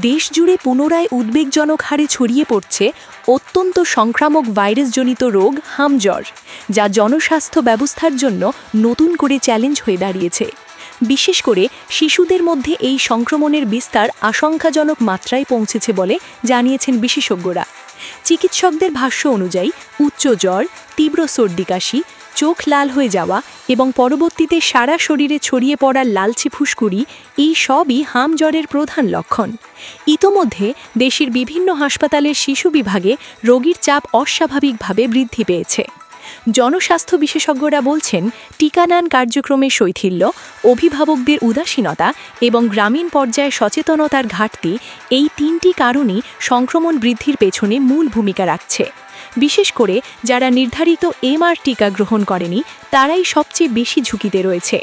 দেশজুড়ে পুনরায় উদ্বেগজনক হারে ছড়িয়ে পড়ছে অত্যন্ত সংক্রামক ভাইরাসজনিত রোগ হামজ্বর, যা জনস্বাস্থ্য ব্যবস্থার জন্য নতুন করে চ্যালেঞ্জ হয়ে দাঁড়িয়েছে। বিশেষ করে শিশুদের মধ্যে এই সংক্রমণের বিস্তার আশঙ্কাজনক মাত্রায় পৌঁছেছে বলে জানিয়েছেন বিশেষজ্ঞরা। চিকিৎসকদের ভাষ্য অনুযায়ী উচ্চ জ্বর, তীব্র সর্দি কাশি, চোখ লাল হয়ে যাওয়া এবং পরবর্তীতে সারা শরীরে ছড়িয়ে পড়া লালচে ফুসকুড়ি এই সবই হামজ্বরের প্রধান লক্ষণ। ইতোমধ্যে দেশের বিভিন্ন হাসপাতালের শিশু বিভাগে রোগীর চাপ অস্বাভাবিকভাবে বৃদ্ধি পেয়েছে। জনস্বাস্থ্য বিশেষজ্ঞরা বলছেন, টিকাদান কার্যক্রমের শৈথিল্য, অভিভাবকদের উদাসীনতা এবং গ্রামীণ পর্যায়ে সচেতনতার ঘাটতি এই তিনটি কারণই সংক্রমণ বৃদ্ধির পেছনে মূল ভূমিকা রাখছে। বিশেষ করে যারা নির্ধারিত এমআর টিকা গ্রহণ করেনি তারাই সবচেয়ে বেশি ঝুঁকিতে রয়েছে।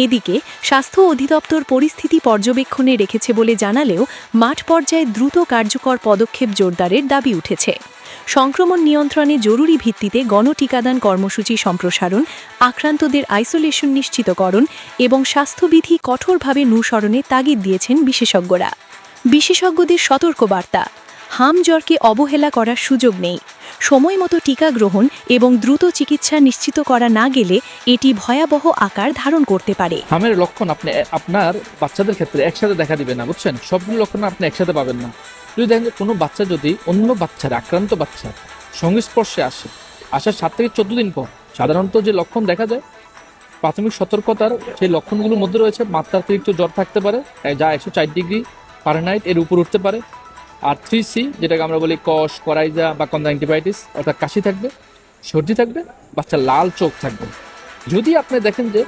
এদিকে স্বাস্থ্য অধিদপ্তর পরিস্থিতি পর্যবেক্ষণে রেখেছে বলে জানালেও মাঠ পর্যায়ে দ্রুত কার্যকর পদক্ষেপ জোরদারের দাবি উঠেছে। সংক্রমণ নিয়ন্ত্রণে জরুরি ভিত্তিতে গণটিকাদান কর্মসূচি সম্প্রসারণ, আক্রান্তদের আইসোলেশন নিশ্চিতকরণ এবং স্বাস্থ্যবিধি কঠোরভাবে অনুসরণে তাগিদ দিয়েছেন বিশেষজ্ঞরা। বিশেষজ্ঞদের সতর্কবার্তা, হামজ্বরকে অবহেলা করার সুযোগ নেই। সময়মতো টিকা গ্রহণ এবং দ্রুত চিকিৎসা নিশ্চিত করা না গেলে এটি ভয়াবহ আকার ধারণ করতে পারে। হামের লক্ষণ আপনি আপনার বাচ্চাদের ক্ষেত্রে একসাথে দেখা দিবে না, বুঝছেন? সবগুলো লক্ষণ আপনি একসাথে পাবেন না। যদি দেখেন কোনো বাচ্চা যদি অন্য বাচ্চার আক্রান্ত বাচ্চার সংস্পর্শে আসার 7 থেকে 14 দিন পর সাধারণত যে লক্ষণ দেখা যায়, প্রাথমিক সতর্কতার সেই লক্ষণগুলোর মধ্যে রয়েছে মাত্রাতিরিক্ত জ্বর থাকতে পারে, যা 104 ডিগ্রি ফারেনহাইট এর উপর উঠতে পারে। আর 3C যেটাকে আমরা বলি কষ, করাইজা বা কনজাংটিভাইটিস, অর্থাৎ কাশি থাকবে, সর্দি থাকবে, বাচ্চার লাল চোখ থাকবে। যদি আপনি দেখেন যে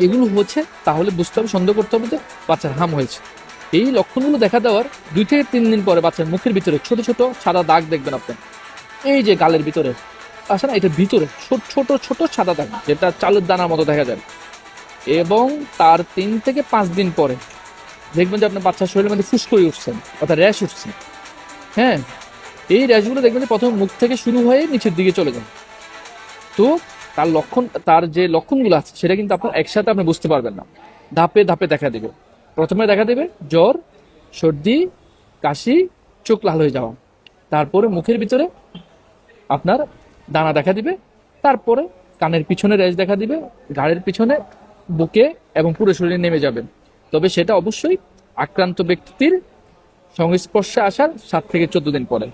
এগুলো হচ্ছে, তাহলে বুঝতে হবে, সন্দেহ করতে হবে যে বাচ্চার হাম হয়েছে। এই লক্ষণগুলো দেখা দেওয়ার 2 থেকে 3 দিন পরে বাচ্চার মুখের ভিতরে ছোট ছোট সাদা দাগ দেখবেন আপনি। এই যে গালের ভিতরে আসে না, এটার ভিতরে ছোট ছোট সাদা দাগ, যেটা চালের দানার মতো দেখা যায়। এবং তার 3 থেকে 5 দিন পরে দেখবেন যে আপনার বাচ্চার শরীরের মধ্যে ফুসকুড়ি উঠছেন, অর্থাৎ র্যাশ উঠছে। হ্যাঁ, এই র্যাশগুলো দেখবেন যে প্রথমে মুখ থেকে শুরু হয়ে নিচের দিকে চলে যায়। তো তার যে লক্ষণগুলো আছে সেটা কিন্তু আপনার একসাথে আপনি বুঝতে পারবেন না, ধাপে ধাপে দেখা দেবে। প্রথমে দেখা দেবে জ্বর, সর্দি, কাশি, চোখ লাল হয়ে যাওয়া। তারপরে মুখের ভিতরে আপনার দানা দেখা দিবে। তারপরে কানের পিছনে র্যাশ দেখা দিবে, ঘাড়ের পিছনে, বুকে এবং পুরো শরীরে নেমে যাবে। তবে সেটা অবশ্যই আক্রান্ত ব্যক্তির সংস্পর্শে আসার 7 থেকে 14 দিন পরে।